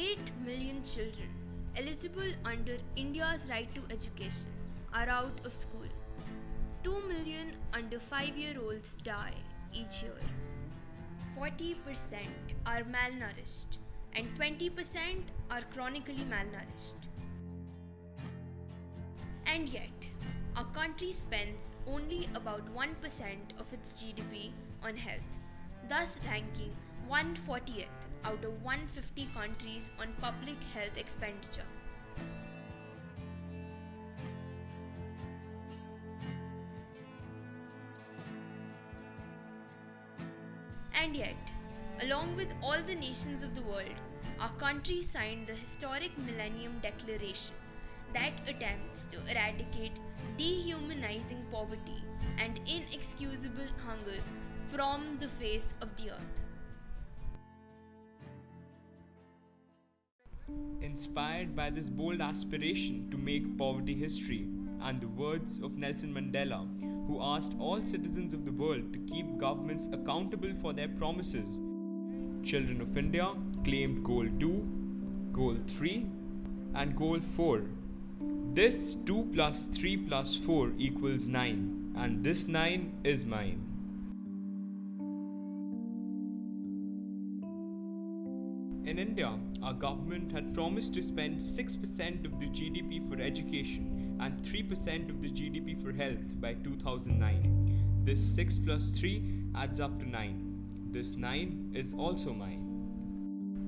8 million children eligible under India's right to education are out of school. 2 million under 5-year-olds die each year. 40% are malnourished and 20% are chronically malnourished. And yet, our country spends only about 1% of its GDP on health, thus ranking 140th out of 150 countries on public health expenditure. And yet, along with all the nations of the world, our country signed the historic Millennium Declaration that attempts to eradicate dehumanizing poverty and inexcusable hunger from the face of the earth. Inspired by this bold aspiration to make poverty history and the words of Nelson Mandela, who asked all citizens of the world to keep governments accountable for their promises, Children of India claimed Goal 2, Goal 3 and Goal 4. This 2 plus 3 plus 4 equals 9, and this 9 is mine. In India, our government had promised to spend 6% of the GDP for education and 3% of the GDP for health by 2009. This 6 plus 3 adds up to 9. This 9 is also mine.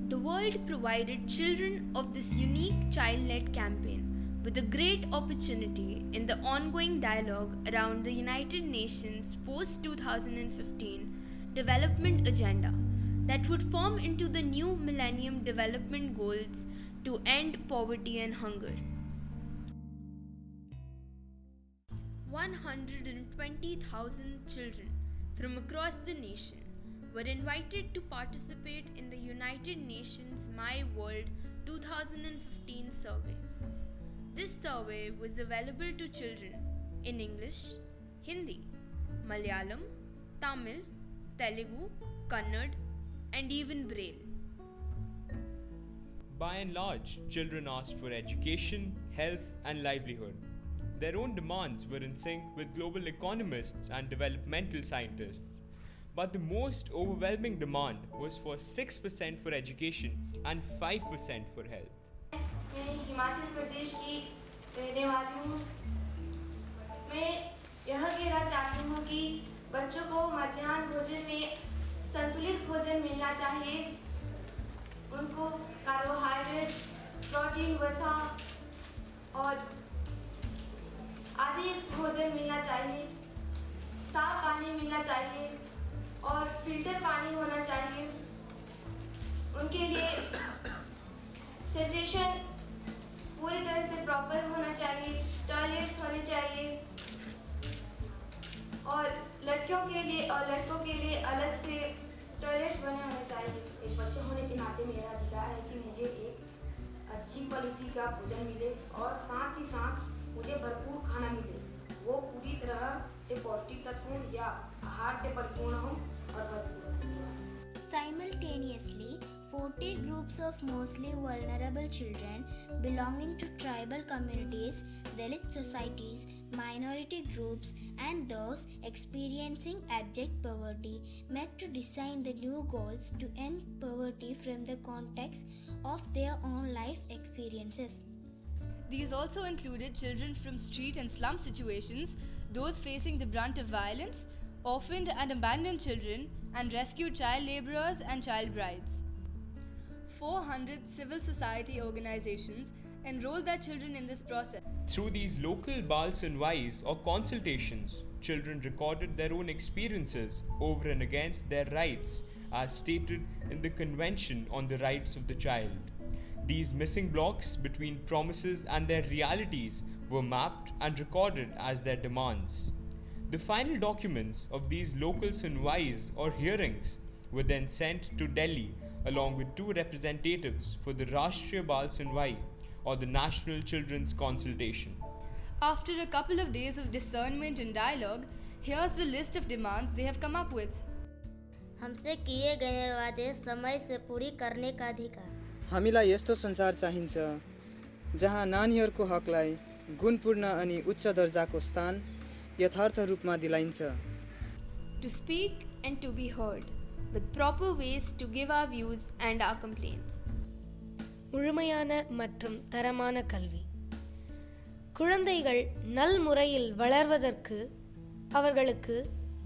The world provided children of this unique child-led campaign with a great opportunity in the ongoing dialogue around the United Nations post-2015 development agenda that would form into the new Millennium Development Goals to end poverty and hunger. 120,000 children from across the nation were invited to participate in the United Nations My World 2015 survey. This survey was available to children in English, Hindi, Malayalam, Tamil, Telugu, Kannada, and even Braille. By and large, children asked for education, health, and livelihood. Their own demands were in sync with global economists and developmental scientists. But the most overwhelming demand was for 6% for education and 5% for health. मैं हिमाचल प्रदेश की रहने वाली हूँ। मैं यह कहना चाहती हूँ कि बच्चों को मध्याह्न भोजन में संतुलित भोजन मिलना चाहिए। उनको कार्बोहाइड्रेट, प्रोटीन, वसा और आदि भोजन मिलना चाहिए। साफ पानी मिलना चाहिए और फिल्टर पानी होना चाहिए। उनके लिए सैनिटेशन पूरी तरह से प्रॉपर होना चाहिए, टॉयलेट्स होने चाहिए और लड़कियों के लिए और लड़कों के लिए अलग से टॉयलेट्स बने होने चाहिए। एक बच्चा होने के नाते मेरा अधिकार है कि मुझे एक अच्छी क्वालिटी का भोजन मिले और साथ ही साथ मुझे भरपूर खाना मिले। वो पूरी तरह से पौष्टिक तत्वों या आहार से परिपूर्ण हो और भरपूर। Simultaneously, 40 groups of mostly vulnerable children belonging to tribal communities, Dalit societies, minority groups, and those experiencing abject poverty met to design the new goals to end poverty from the context of their own life experiences. These also included children from street and slum situations, those facing the brunt of violence, orphaned and abandoned children, and rescued child laborers and child brides. 400 civil society organizations enrolled their children in this process. Through these local Bal Sunwais or consultations, children recorded their own experiences over and against their rights as stated in the Convention on the Rights of the Child. These missing blocks between promises and their realities were mapped and recorded as their demands. The final documents of these local Sunwais or hearings were then sent to Delhi along with 2 representatives for the Rashtriya Bal Sunwai or the National Children's Consultation. After a couple of days of discernment and dialogue, here's the list of demands they have come up with. हमसे किए गए वादे समय से पूरी करने का अधिकार, हामीलाई यस्तो संसार चाहिन्छ जहाँ नानीहरूको हकलाई गुणपूर्ण अनि उच्च दर्जाको स्थान यथार्थ रूपमा दिलाइन्छ। To speak and to be heard, with proper ways to give our views and our complaints. முழுமையான மற்றும் தரமான கல்வி. குழந்தைகள் நல்முறையில் வளர்வதற்கு அவர்களுக்கு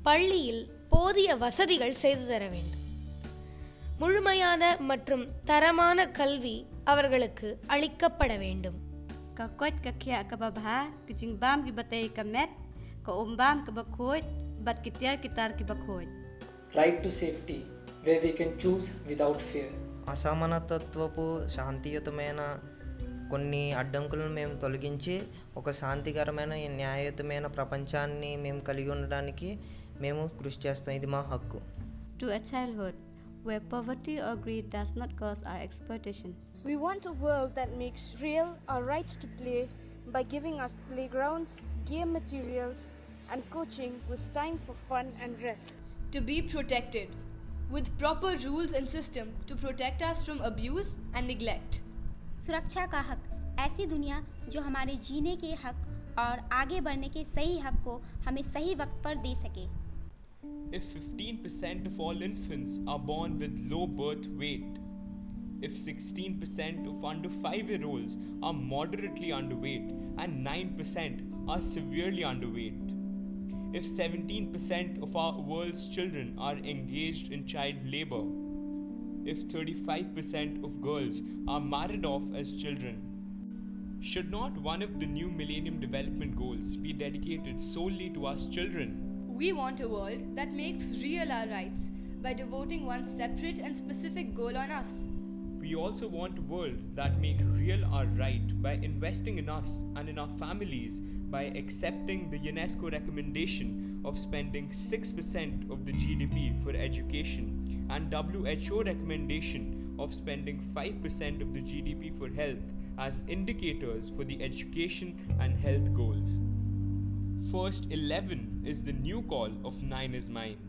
பள்ளியில் போதிய வசதிகள் செய்து தர வேண்டும். முழுமையான மற்றும் தரமான கல்வி அவர்களுக்கு அளிக்கப்பட வேண்டும். Kakot kakya kababha kijingbam gibatay kamet kaumbam kabakhoy bat kityar kitar kibakhoy. Right to safety where we can choose without fear. అసమానతత్వపు శాంతియుతమైన కొన్ని అడ్డంకులను మేము తొలగించి ఒక శాంతికరమైన న్యాయయుతమైన ప్రపంచాన్ని మేము కలిగి ఉండడానికి మేము కృషి చేస్తాం. ఇది మా హక్కు. To a childhood where poverty or greed does not cause our exploitation. We want a world that makes real our right to play by giving us playgrounds, game materials, and coaching with time for fun and rest. To be protected, with proper rules and system to protect us from abuse and neglect. सुरक्षा का हक, ऐसी दुनिया जो हमारे जीने के हक और आगे बढ़ने के सही हक को हमें सही वक्त पर दे सके. If 15% of all infants are born with low birth weight, if 16% of under 5-year-olds are moderately underweight and 9% are severely underweight, if 17% of our world's children are engaged in child labor, if 35% of girls are married off as children, should not one of the new Millennium Development Goals be dedicated solely to us children? We want a world that makes real our rights by devoting one separate and specific goal on us. We also want a world that makes real our right by investing in us and in our families by accepting the UNESCO recommendation of spending 6% of the GDP for education and WHO recommendation of spending 5% of the GDP for health as indicators for the education and health goals. First 11 is the new call of 9 is Mine.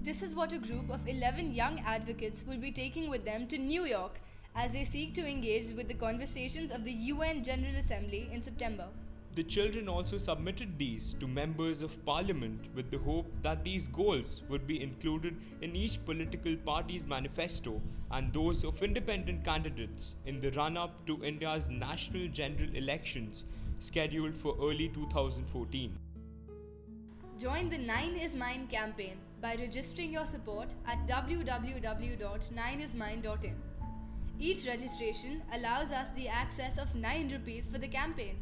This is what a group of 11 young advocates will be taking with them to New York as they seek to engage with the conversations of the UN General Assembly in September. The children also submitted these to members of parliament with the hope that these goals would be included in each political party's manifesto and those of independent candidates in the run-up to India's national general elections scheduled for early 2014. Join the 9 is Mine campaign by registering your support at www.9ismine.in. Each registration allows us the access of 9 rupees for the campaign.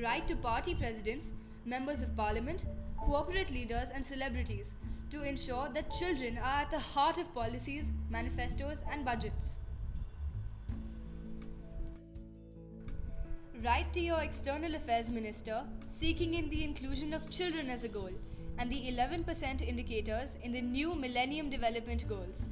Write to party presidents, members of parliament, corporate leaders and celebrities to ensure that children are at the heart of policies, manifestos and budgets. Write to your External Affairs Minister seeking in the inclusion of children as a goal and the 11% indicators in the new Millennium Development Goals.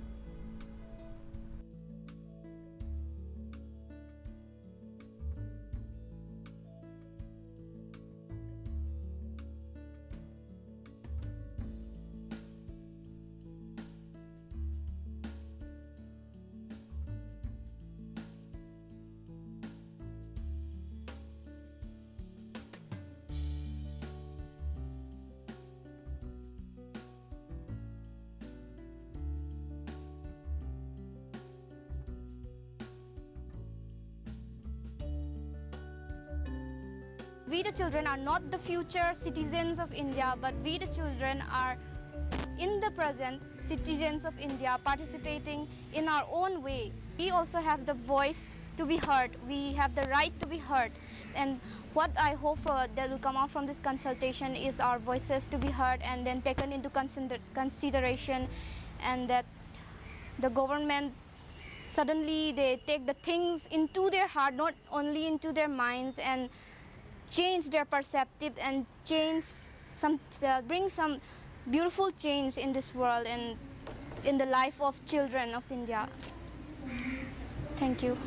We the children are not the future citizens of India, but we the children are in the present citizens of India, participating in our own way. We also have the voice to be heard. We have the right to be heard. And what I hope that will come out from this consultation is our voices to be heard and then taken into consideration, and that the government suddenly they take the things into their heart, not only into their minds, and change their perspective and bring some beautiful change in this world and in the life of children of India. Thank you.